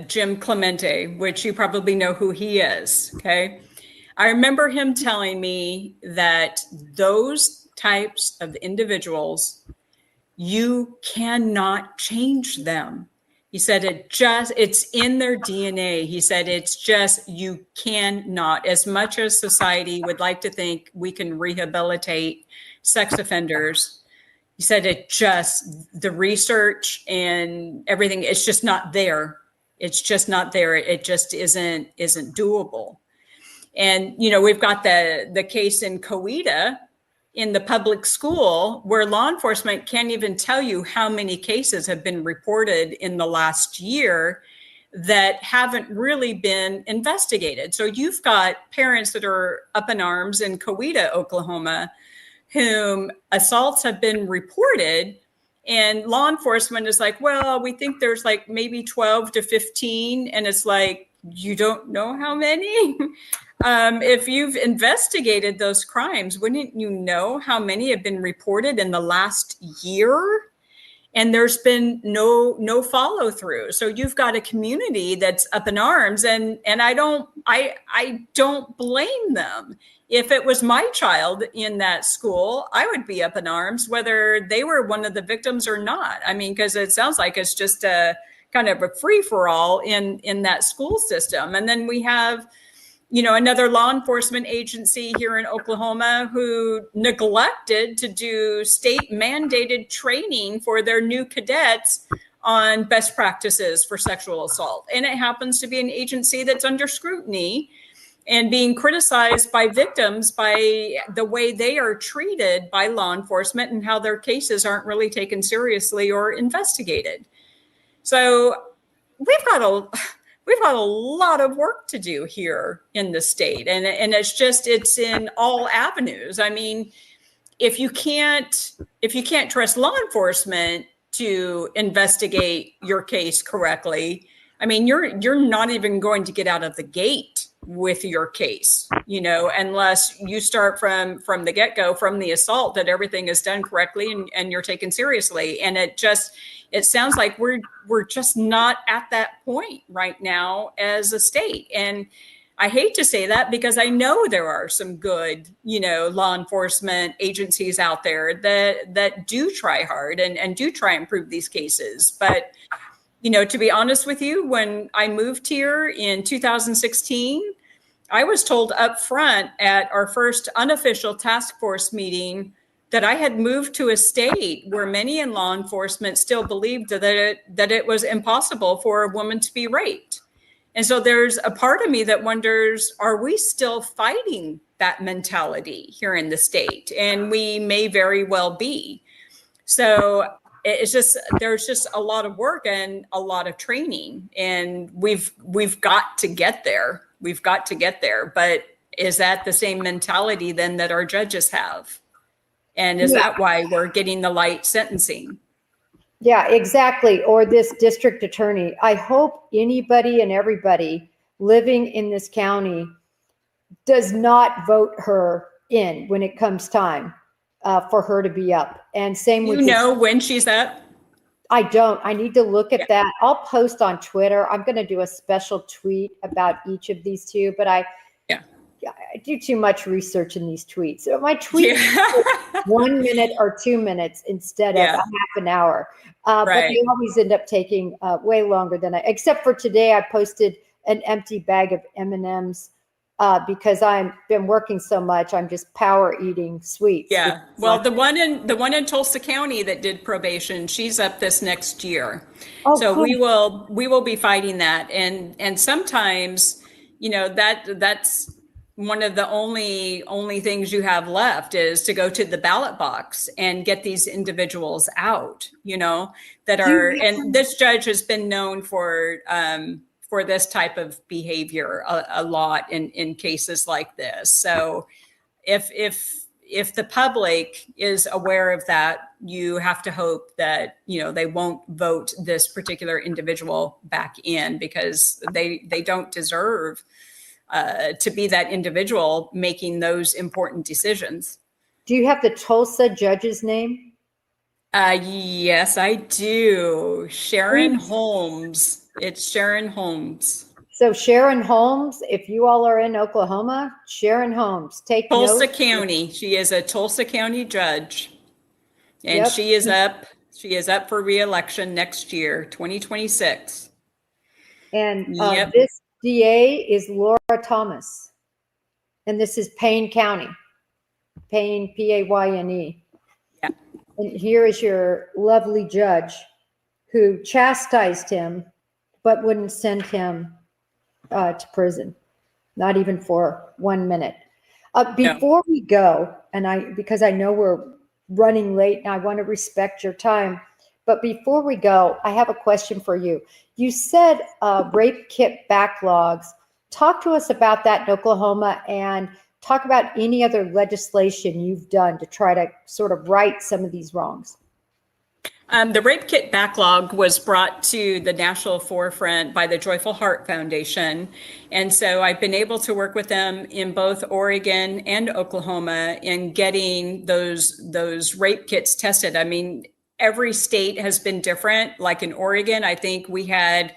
Jim Clemente, which you probably know who he is. Okay. I remember him telling me that those types of individuals, you cannot change them. He said it's in their DNA. He said you cannot, as much as society would like to think we can rehabilitate sex offenders. He said the research and everything, it's just not there. It's just not there. It just isn't doable. And, we've got the case in Coweta in the public school where law enforcement can't even tell you how many cases have been reported in the last year that haven't really been investigated. So you've got parents that are up in arms in Coweta, Oklahoma, whom assaults have been reported, and law enforcement is like, well, we think there's like maybe 12 to 15. And it's like, you don't know how many? If you've investigated those crimes, wouldn't you know how many have been reported in the last year? And there's been no follow through. So you've got a community that's up in arms, and I don't blame them. If it was my child in that school, I would be up in arms, whether they were one of the victims or not. I mean, because it sounds like it's just a kind of a free for all in that school system. And then we have, another law enforcement agency here in Oklahoma who neglected to do state mandated training for their new cadets on best practices for sexual assault. And it happens to be an agency that's under scrutiny and being criticized by victims by the way they are treated by law enforcement and how their cases aren't really taken seriously or investigated. So we've got a lot of work to do here in the state. And it's in all avenues. I mean, if you can't trust law enforcement to investigate your case correctly, I mean, you're not even going to get out of the gate with your case, unless you start from the get-go, from the assault, that everything is done correctly and you're taken seriously. And it sounds like we're just not at that point right now as a state. And I hate to say that, because I know there are some good, law enforcement agencies out there that do try hard and do try and improve these cases. But, to be honest with you, when I moved here in 2016, I was told up front at our first unofficial task force meeting that I had moved to a state where many in law enforcement still believed that it was impossible for a woman to be raped. And so there's a part of me that wonders, are we still fighting that mentality here in the state? And we may very well be. So there's just a lot of work and a lot of training, and we've got to get there. we've got to get there. But is that the same mentality then that our judges have? And is that why we're getting the light sentencing? Yeah, exactly. Or this district attorney. I hope anybody and everybody living in this county does not vote her in when it comes time for her to be up. And same with when she's up? I don't. I need to look at that. I'll post on Twitter. I'm going to do a special tweet about each of these two, but I do too much research in these tweets. So my tweets 1 minute or 2 minutes instead of a half an hour. But they always end up taking way longer than except for today. I posted an empty bag of M&Ms because I've been working so much. I'm just power eating sweets. Yeah. Well, the one in Tulsa County that did probation, she's up this next year. Oh, so cool. we will be fighting that. And sometimes, that's one of the only things you have left is to go to the ballot box and get these individuals out, that are, and this judge has been known for this type of behavior a lot in cases like this. So if the public is aware of that, you have to hope that, they won't vote this particular individual back in because they don't deserve to be that individual making those important decisions. Do you have the Tulsa judge's name? Yes, I do. Sharon Holmes. It's Sharon Holmes. So Sharon Holmes, if you all are in Oklahoma, Sharon Holmes, take Tulsa note. County. She is a Tulsa County judge. And she is up for re-election next year, 2026. And this DA is Laura Thomas. And this is Payne County. Payne, Payne. Yeah. And here is your lovely judge who chastised him, but wouldn't send him to prison, not even for 1 minute. Before we go, and because I know we're running late and I want to respect your time, but before we go, I have a question for you. You said rape kit backlogs. Talk to us about that in Oklahoma and talk about any other legislation you've done to try to sort of right some of these wrongs. The rape kit backlog was brought to the national forefront by the Joyful Heart Foundation. And so I've been able to work with them in both Oregon and Oklahoma in getting those rape kits tested. I mean, every state has been different. Like in Oregon, I think we had,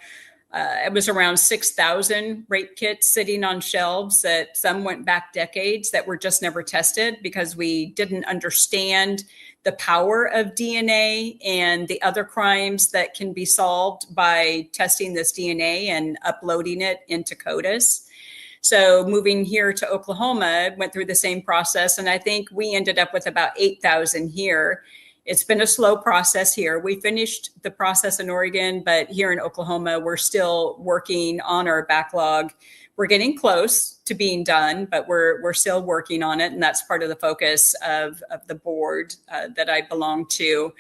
it was around 6,000 rape kits sitting on shelves that some went back decades that were just never tested because we didn't understand the power of DNA and the other crimes that can be solved by testing this DNA and uploading it into CODIS. So moving here to Oklahoma, went through the same process. And I think we ended up with about 8,000 here. It's been a slow process here. We finished the process in Oregon, but here in Oklahoma, we're still working on our backlog. We're getting close to being done, but we're still working on it. And that's part of the focus of the board that I belong to.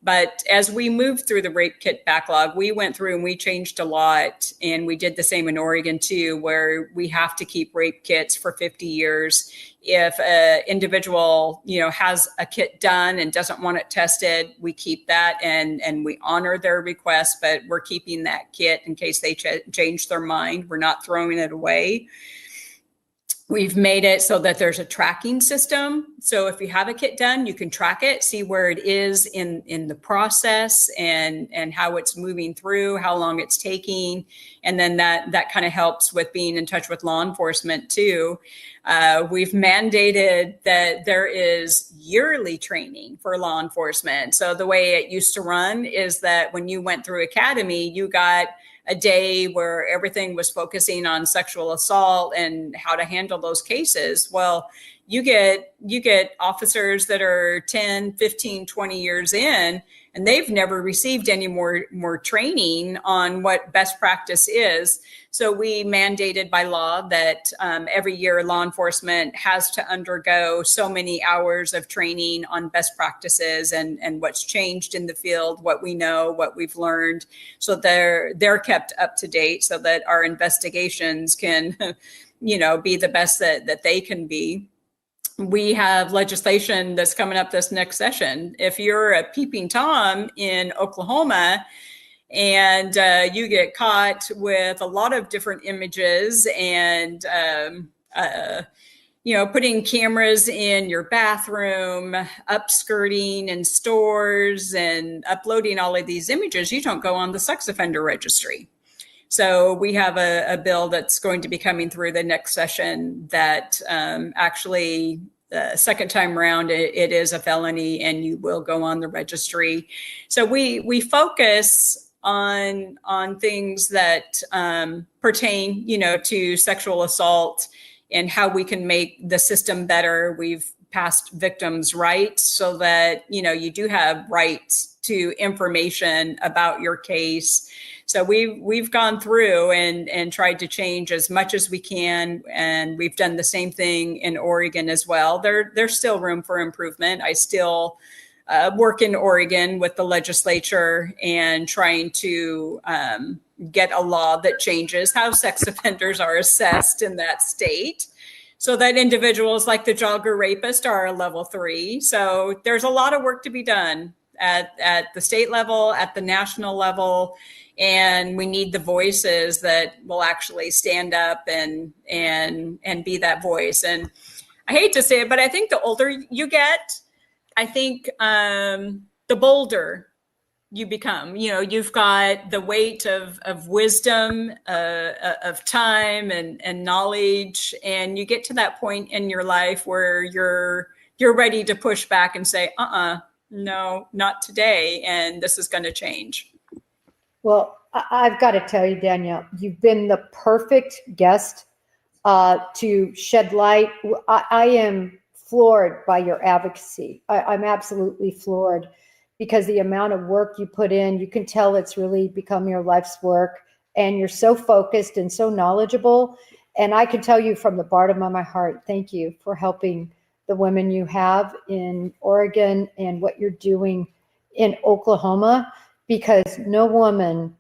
But as we moved through the rape kit backlog, we went through and we changed a lot. And we did the same in Oregon too, where we have to keep rape kits for 50 years. If an individual, has a kit done and doesn't want it tested, we keep that and we honor their request, but we're keeping that kit in case they change their mind. We're not throwing it away. We've made it so that there's a tracking system. So if you have a kit done, you can track it, see where it is in the process and how it's moving through, how long it's taking. And then that kind of helps with being in touch with law enforcement too. We've mandated that there is yearly training for law enforcement. So the way it used to run is that when you went through academy, you got a day where everything was focusing on sexual assault and how to handle those cases. Well, you get officers that are 10, 15, 20 years in, and they've never received any more training on what best practice is. So we mandated by law that every year law enforcement has to undergo so many hours of training on best practices and what's changed in the field, what we know, what we've learned, so they're kept up to date so that our investigations can be the best that they can be. We have legislation that's coming up this next session. If you're a peeping Tom in Oklahoma and you get caught with a lot of different images and putting cameras in your bathroom, upskirting in stores, and uploading all of these images, you don't go on the sex offender registry. So we have a bill that's going to be coming through the next session that actually second time around, it is a felony and you will go on the registry. So we focus on things that pertain, to sexual assault and how we can make the system better. We've passed victims' rights so that, you do have rights to information about your case. So we've gone through and tried to change as much as we can, and we've done the same thing in Oregon as well. There's still room for improvement. I still work in Oregon with the legislature and trying to get a law that changes how sex offenders are assessed in that state, so that individuals like the jogger rapist are a level 3. So there's a lot of work to be done at the state level, at the national level. And we need the voices that will actually stand up and be that voice. And I hate to say it, but I think the older you get, I think the bolder you become. You've got the weight of wisdom, of time and knowledge, and you get to that point in your life where you're ready to push back and say, no, not today, and this is going to change. Well, I've got to tell you, Danielle, you've been the perfect guest to shed light. I am floored by your advocacy. I'm absolutely floored because the amount of work you put in, you can tell it's really become your life's work, and you're so focused and so knowledgeable. And I can tell you from the bottom of my heart, thank you for helping the women you have in Oregon and what you're doing in Oklahoma, because no woman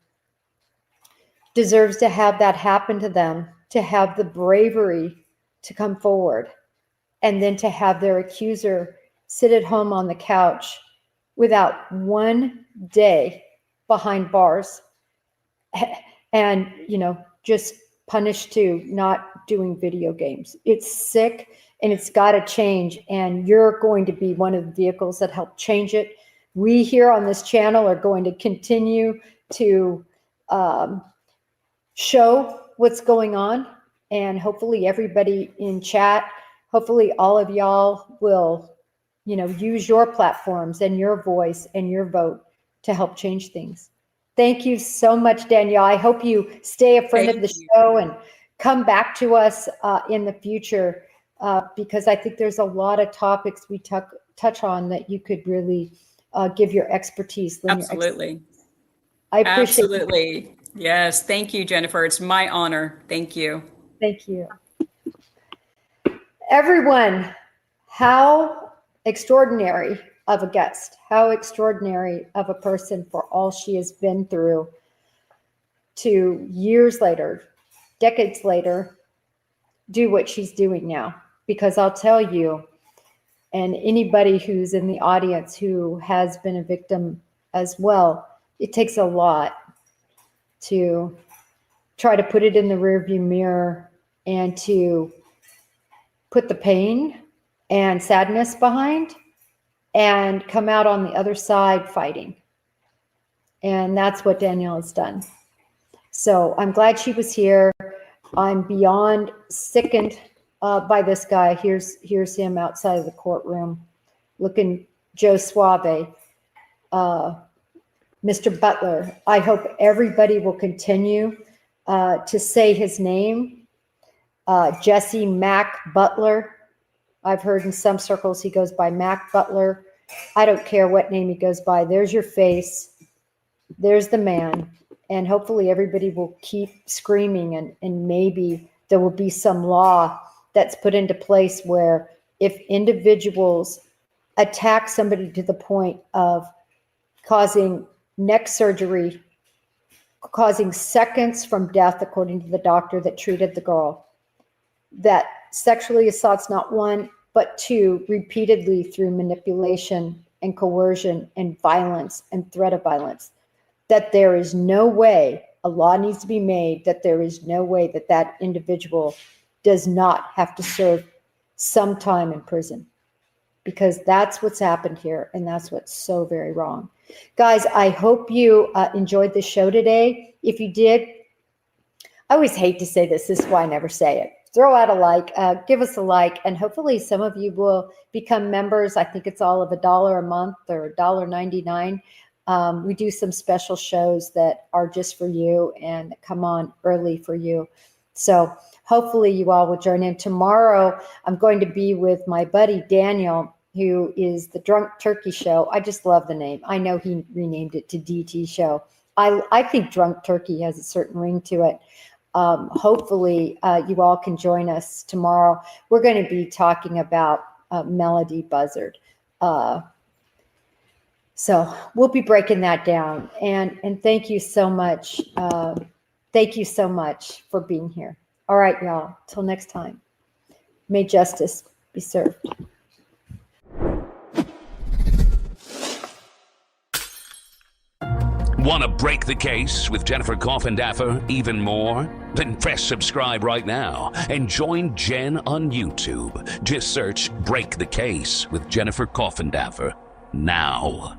deserves to have that happen to them, to have the bravery to come forward, and then to have their accuser sit at home on the couch without one day behind bars and, just punished to not doing video games. It's sick and it's got to change. And you're going to be one of the vehicles that help change it. We here on this channel are going to continue to show what's going on, and hopefully everybody in chat, hopefully all of y'all will, use your platforms and your voice and your vote to help change things. Thank you so much, Danielle. I hope you stay a friend of the show and come back to us in the future, because I think there's a lot of topics we touch on that you could really give your expertise. Absolutely. I appreciate it. Absolutely. Yes. Thank you, Jennifer. It's my honor. Thank you. Thank you. Everyone, how extraordinary of a guest, how extraordinary of a person for all she has been through, to years later, decades later, do what she's doing now. Because I'll tell you, and anybody who's in the audience who has been a victim as well, it takes a lot to try to put it in the rearview mirror and to put the pain and sadness behind and come out on the other side fighting. And that's what Danielle has done. So I'm glad she was here. I'm beyond sickened by this guy. Here's him outside of the courtroom looking Joe Suave. Mr. Butler, I hope everybody will continue to say his name. Jesse Mack Butler. I've heard in some circles he goes by Mack Butler. I don't care what name he goes by. There's your face. There's the man. And hopefully everybody will keep screaming, and maybe there will be some law that's put into place where if individuals attack somebody to the point of causing neck surgery, causing seconds from death, according to the doctor that treated the girl, that sexually assaults not one, but two, repeatedly through manipulation and coercion and violence and threat of violence, that there is no way, a law needs to be made that there is no way that that individual does not have to serve some time in prison, because that's what's happened here, and that's what's so very wrong. Guys, I hope you enjoyed the show today. If you did, I always hate to say this. This is why I never say it. Throw out a like, give us a like, and hopefully some of you will become members. I think it's all of $1 a month or $1.99. We do some special shows that are just for you and come on early for you. So hopefully you all will join in. Tomorrow, I'm going to be with my buddy Daniel, who is the Drunk Turkey Show. I just love the name. I know he renamed it to DT Show. I think Drunk Turkey has a certain ring to it. Hopefully you all can join us tomorrow. We're going to be talking about Melody Buzzard. So we'll be breaking that down. And thank you so much. Thank you so much for being here. All right, y'all. Till next time. May justice be served. Want to break the case with Jennifer Coffindaffer even more? Then press subscribe right now and join Jen on YouTube. Just search Break the Case with Jennifer Coffindaffer now.